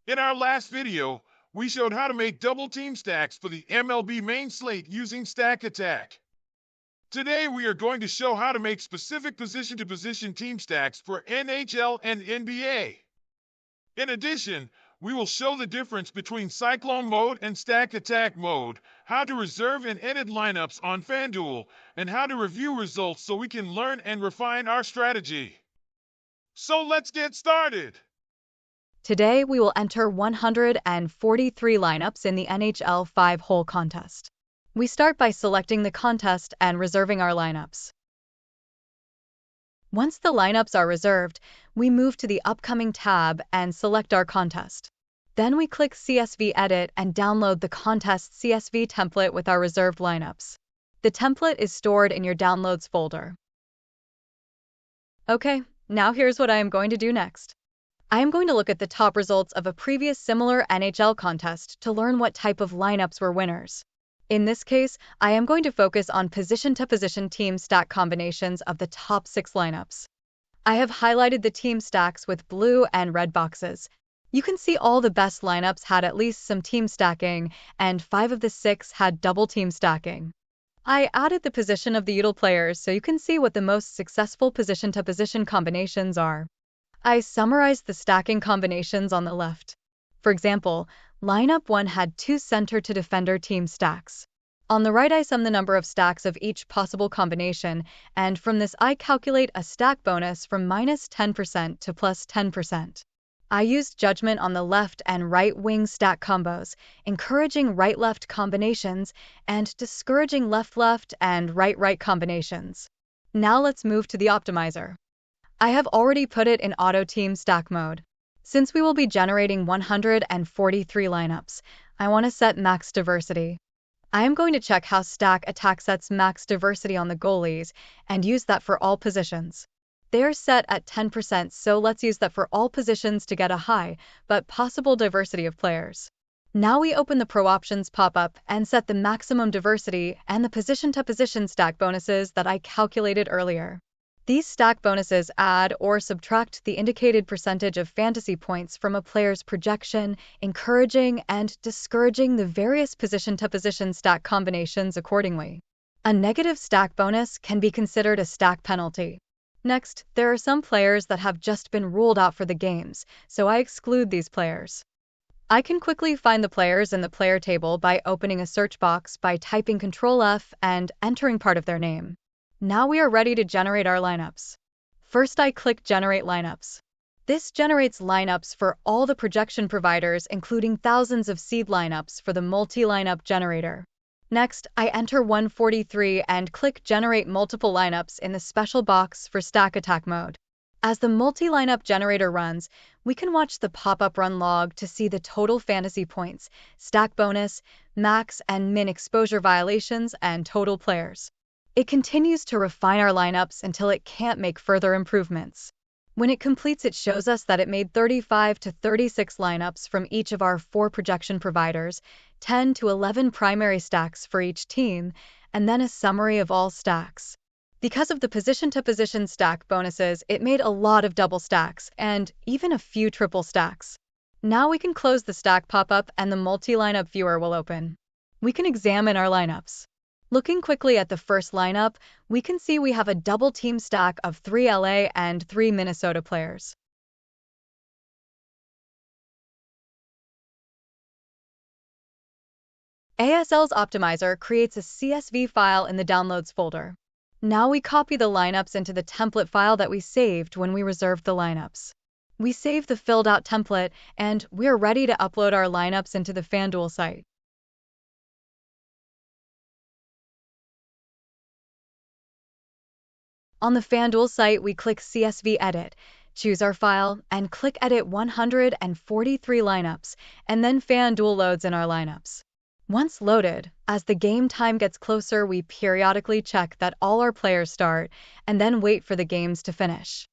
In our last video, we showed how to make double team stacks for the MLB main slate using Stack Attack. Today, we are going to show how to make specific position-to-position team stacks for NHL and NBA. In addition, we will show the difference between Cyclone Mode and Stack Attack Mode, how to reserve and edit lineups on FanDuel, and how to review results so we can learn and refine our strategy. So let's get started! Today, we will enter 143 lineups in the NHL 5-hole contest. We start by selecting the contest and reserving our lineups. Once the lineups are reserved, we move to the upcoming tab and select our contest. Then we click CSV Edit and download the contest CSV template with our reserved lineups. The template is stored in your Downloads folder. Okay, now here's what I am going to do next. I am going to look at the top results of a previous similar NHL contest to learn what type of lineups were winners. In this case, I am going to focus on position-to-position team stack combinations of the top 6 lineups. I have highlighted the team stacks with blue and red boxes. You can see all the best lineups had at least some team stacking, and 5 of the 6 had double team stacking. I added the position of the util players so you can see what the most successful position-to-position combinations are. I summarized the stacking combinations on the left. For example, lineup 1 had 2 center-to-defender team stacks. On the right, I sum the number of stacks of each possible combination, and from this I calculate a stack bonus from -10% to +10%. I used judgment on the left and right wing stack combos, encouraging right-left combinations and discouraging left-left and right-right combinations. Now let's move to the optimizer. I have already put it in auto team stack mode. Since we will be generating 143 lineups, I want to set max diversity. I am going to check how Stack Attack sets max diversity on the goalies and use that for all positions. They are set at 10%, so let's use that for all positions to get a high, but possible diversity of players. Now we open the Pro Options pop-up and set the maximum diversity and the position-to-position stack bonuses that I calculated earlier. These stack bonuses add or subtract the indicated percentage of fantasy points from a player's projection, encouraging and discouraging the various position-to-position stack combinations accordingly. A negative stack bonus can be considered a stack penalty. Next, there are some players that have just been ruled out for the games, so I exclude these players. I can quickly find the players in the player table by opening a search box by typing Ctrl+F and entering part of their name. Now we are ready to generate our lineups. First, I click Generate Lineups. This generates lineups for all the projection providers, including thousands of seed lineups for the multi-lineup generator. Next, I enter 143 and click Generate Multiple Lineups in the special box for Stack Attack mode. As the multi-lineup generator runs, we can watch the pop-up run log to see the total fantasy points, stack bonus, max and min exposure violations, and total players. It continues to refine our lineups until it can't make further improvements. When it completes, it shows us that it made 35 to 36 lineups from each of our 4 projection providers, 10 to 11 primary stacks for each team, and then a summary of all stacks. Because of the position-to-position stack bonuses, it made a lot of double stacks and even a few triple stacks. Now we can close the stack pop-up and the multi-lineup viewer will open. We can examine our lineups. Looking quickly at the first lineup, we can see we have a double team stack of 3 LA and 3 Minnesota players. ASL's optimizer creates a CSV file in the Downloads folder. Now we copy the lineups into the template file that we saved when we reserved the lineups. We save the filled out template, and we're ready to upload our lineups into the FanDuel site. On the FanDuel site, we click CSV Edit, choose our file, and click Edit 143 lineups, and then FanDuel loads in our lineups. Once loaded, as the game time gets closer, we periodically check that all our players start, and then wait for the games to finish.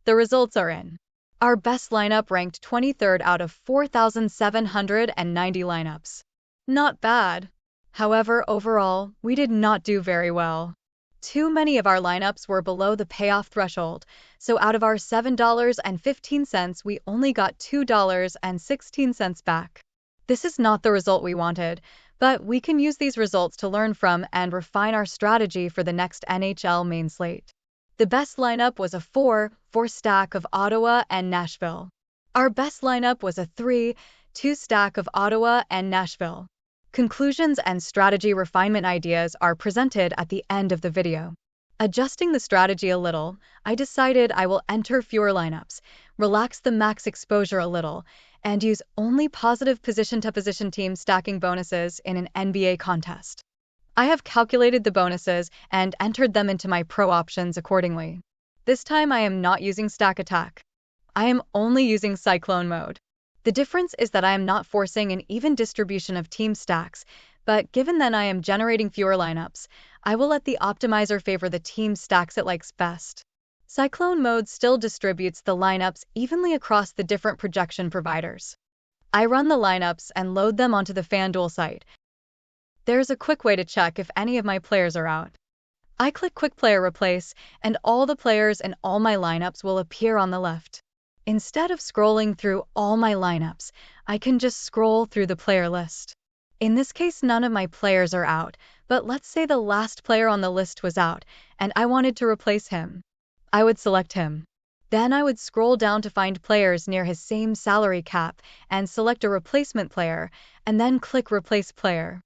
The results are in. Our best lineup ranked 23rd out of 4,790 lineups. Not bad. However, overall, we did not do very well. Too many of our lineups were below the payoff threshold, so out of our $7.15, we only got $2.16 back. This is not the result we wanted, but we can use these results to learn from and refine our strategy for the next NHL main slate. The best lineup was a 4-4 stack of Ottawa and Nashville. Our best lineup was a 3-2 stack of Ottawa and Nashville. Conclusions and strategy refinement ideas are presented at the end of the video. Adjusting the strategy a little, I decided I will enter fewer lineups, relax the max exposure a little, and use only positive position-to-position team stacking bonuses in an NBA contest. I have calculated the bonuses and entered them into my pro options accordingly. This time I am not using stack attack. I am only using Cyclone Mode. The difference is that I am not forcing an even distribution of team stacks, but given that I am generating fewer lineups, I will let the optimizer favor the team stacks it likes best. Cyclone Mode still distributes the lineups evenly across the different projection providers. I run the lineups and load them onto the FanDuel site. There's a quick way to check if any of my players are out. I click Quick Player Replace, and all the players in all my lineups will appear on the left. Instead of scrolling through all my lineups, I can just scroll through the player list. In this case, none of my players are out, but let's say the last player on the list was out, and I wanted to replace him. I would select him. Then I would scroll down to find players near his same salary cap and select a replacement player, and then click Replace Player.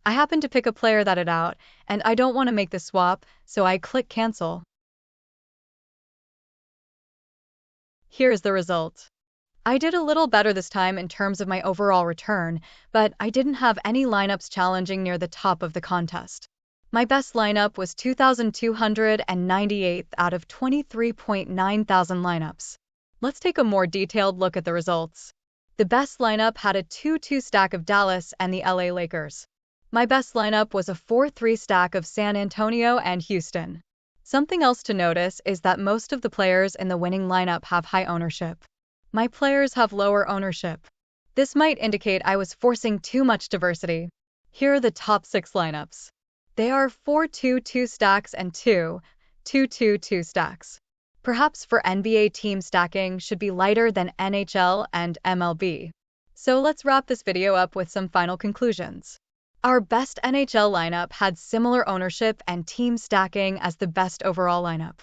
I happen to pick a player that is out, and I don't want to make the swap, so I click Cancel. Here is the result. I did a little better this time in terms of my overall return, but I didn't have any lineups challenging near the top of the contest. My best lineup was 2,298th out of 23,900 lineups. Let's take a more detailed look at the results. The best lineup had a 2-2 stack of Dallas and the LA Lakers. My best lineup was a 4-3 stack of San Antonio and Houston. Something else to notice is that most of the players in the winning lineup have high ownership. My players have lower ownership. This might indicate I was forcing too much diversity. Here are the top 6 lineups. They are 4-2-2 stacks and 2-2-2 stacks. Perhaps for NBA team stacking should be lighter than NHL and MLB. So let's wrap this video up with some final conclusions. Our best NHL lineup had similar ownership and team stacking as the best overall lineup.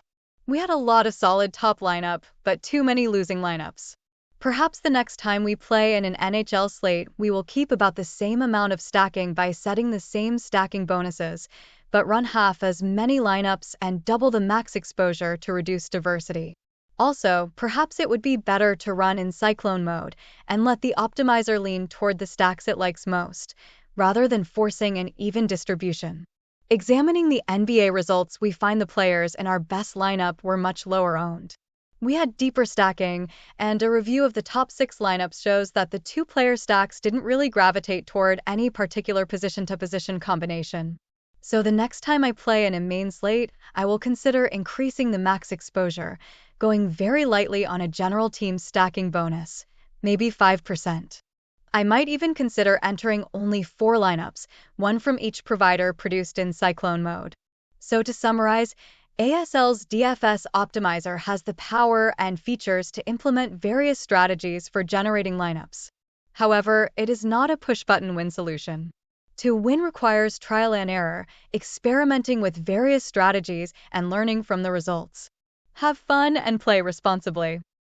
We had a lot of solid top lineup, but too many losing lineups. Perhaps the next time we play in an NHL slate, we will keep about the same amount of stacking by setting the same stacking bonuses, but run half as many lineups and double the max exposure to reduce diversity. Also, perhaps it would be better to run in Cyclone Mode and let the optimizer lean toward the stacks it likes most, rather than forcing an even distribution. Examining the NBA results, we find the players in our best lineup were much lower owned. We had deeper stacking, and a review of the top 6 lineups shows that the 2-player stacks didn't really gravitate toward any particular position-to-position combination. So the next time I play in a main slate, I will consider increasing the max exposure, going very lightly on a general team stacking bonus, maybe 5%. I might even consider entering only 4 lineups, one from each provider produced in Cyclone Mode. So to summarize, ASL's DFS optimizer has the power and features to implement various strategies for generating lineups. However, it is not a push-button win solution. To win requires trial and error, experimenting with various strategies and learning from the results. Have fun and play responsibly.